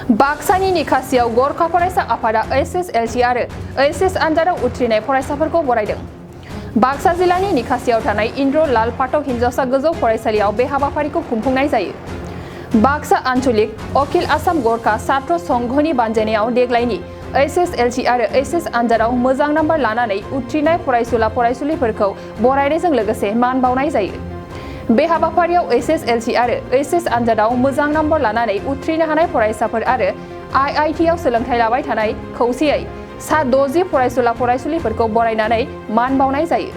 बाक्सानि निकासियाव गरखा फरायसा आफादा एसएसएलसी आरो एचएस आनजादाव उथ्रिनाय फरायसाफोरखौ बरायदों। बाक्सा जिल्लानि निकासियाव थानाय इन्द्र लाल पाटक हिनजावसा गोजौ फरायसालियाव बे हाबाफारिखौ खुंफुंनाय जायो। बाक्सा आन्चलिक अखिल आसाम गरखा छात्र संघनि बानजायनायाव देग्लायनि एसएसएलसी आरो एचएस आनजादाव मोजां नाम्बार लानानै उथ्रिनाय फरायसुला फरायसुलिफोरखौ बरायनायजों लोगोसे मान बावनाय जायो। बे हाबाफारियाव एसएसएलसी आरो एचएस आनजादाव मोजां नाम्बार लानानै उथ्रिनो हानाय फरायसाफोर आरो आईआईटीआव सोलोंथाइ लाबाय थानाय खौसेयै सा 60 फरायसुला फरायसुलिफोरखौ बरायनानै मान बावनाय जायो।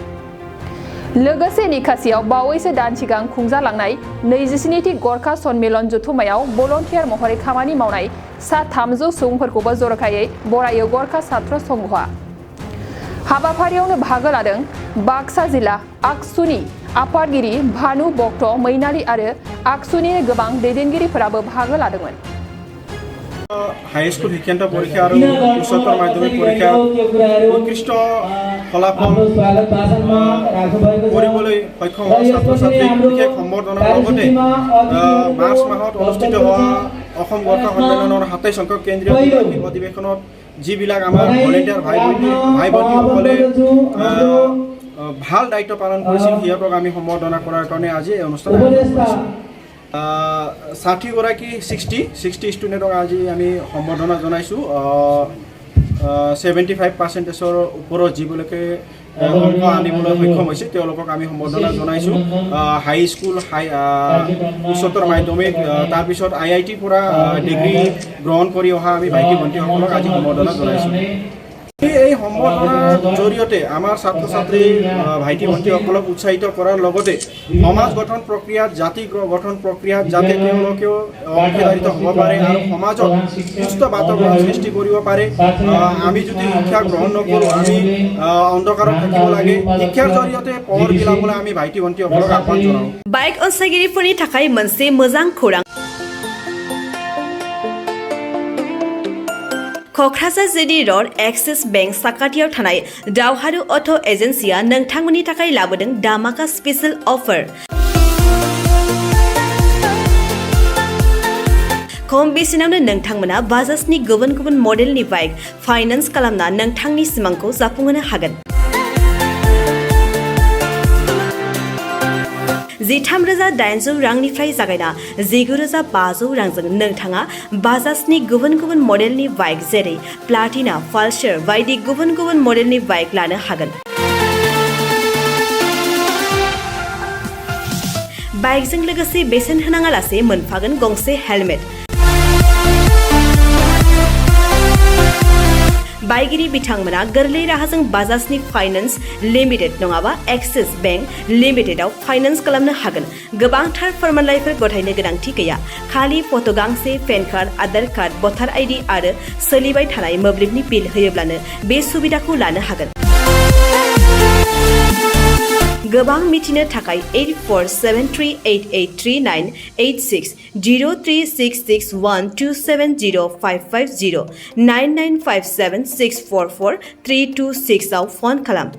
लोगोसे निकासियाव बावैसो दान सिगां खुंजालांनाय 27थि गरखा सन्मिलन जथुम्मायाव भलन्टियार महरै खामानि मावनाय सा 300 सुबुंफोरखौबो जर'खायै बरायो गरखा छात्र संघआ। हाबाफारियावनो बाहागो लादों बाक्सा जिल्ला आक्सुनि आफादगिरि भानु भक्त मैनाली आरो आक्सुनि गोबां दैदेनगिरिफोराबो बाहागो लादोंमोन। हाई स्कुल शिक्षाন্ত परीक्षा और उच्चतर माध्यमिक परीक्षा उत्कृष्ट फलाफल কৰিবলৈ সক্ষম হোৱা ছাত্ৰ ছাত্ৰীক বিশেষ সম্বৰ্ধনাৰ লগতে মাৰ্চ মাহত অনুষ্ঠিত হোৱা অসম গৰখা সন্মিলনৰ 27 সংখ্যক কেন্দ্ৰীয় অধিৱেশনত যিবিলাক আমাৰ ভলেণ্টিয়াৰ ভাই ভণ্টিসকলে ভাল দায়িত্ব পালন কৰিছিল সিহঁতক আমি সম্বৰ্ধনা কৰাৰ কাৰণে আজি এই অনুষ্ঠান আয়োজন কৰিছোঁ। 60গৰাকী 60 ষ্টুডেণ্টক আজি আমি সম্বৰ্ধনা জনাইছোঁ। 75%ৰ ওপৰত যিবিলাকে অংক আনিবলৈ সক্ষম হৈছে তেওঁলোকক আমি সম্বৰ্ধনা জনাইছোঁ। হাই স্কুল উচ্চতৰ মাধ্যমিক তাৰপিছত আইআইটিৰ পৰা ডিগ্ৰী গ্ৰহণ কৰি অহা আমি ভাইটি ভণ্টিসকলক আজি সম্বৰ্ধনা জনাইছোঁ। এই সম্বৰ্ধনাৰ জৰিয়তে আমাৰ ছাত্ৰ ছাত্ৰী ভাইটি ভণ্টিসকলক উৎসাহিত কৰাৰ লগতে সমাজ গঠন প্ৰক্ৰিয়াত জাতি গঠন প্ৰক্ৰিয়াত যাতে তেওঁলোকেও অংশীদাৰিত হ'ব পাৰে আৰু সমাজত সুস্থ বাতাবৰণ সৃষ্টি কৰিব পাৰে। আমি যদি শিক্ষা গ্ৰহণ নকৰোঁ আমি অন্ধকাৰত থাকিব লাগে। শিক্ষাৰ জৰিয়তে পোহৰ বিলাবলৈ আমি ভাইটি ভণ্টিসকলক আহ্বান জনাওঁ। बाइक अनसायगिरिफोरनि थाखाय मोनसे मोजां खौरां। Kokrajhar GD road axis bank साखाथियाव थानाय दावहारु अट' एजेन्सिया नोंथांमोननि थाखाय लाबोदों दामाका स्पेशल अफार। खम बेसेनावनो नोंथांमोना बाजाजनि गुबुन गुबुन मडेलनि बाइक फाइनान्स खालामना नोंथांनि सिमांखौ जाफुंहोनो हागोन। 13,800 रांनिफ्राय जागायना 19,500 रांजों नोंथाङा बाजाजनि गुबुन गुबुन मडेलनि बाइक जेरै प्लाटिना, पालसार बायदि गुबुन गुबुन मडेलनि बाइक लानो हागोन। बाइकजों लोगोसे बेसेन होनाङालासे मोनफागोन गंसे हेलमेट। बाइगिरि बिथांमोना गोरलै राहाजों बाजाजनि फाइनान्स लिमिटेड नङाबा एक्सिस बेंक लिमिटेडआव फाइनान्स खालामनो हागोन। गोबांथार फोरमानलाइफोर गथायनो गोनांथि गैया। खालि फट' गांसे, पेन कार्ड, आधार कार्ड, भटार आइडि आरो सोलिबाय थानाय मोब्लिबनि बिल होयोब्लानो बे सुबिदाखौ लानो हागोन। गोबां मिथिनो थाखाय 8473883986 03661270550 9957644326 आव फन खालाम।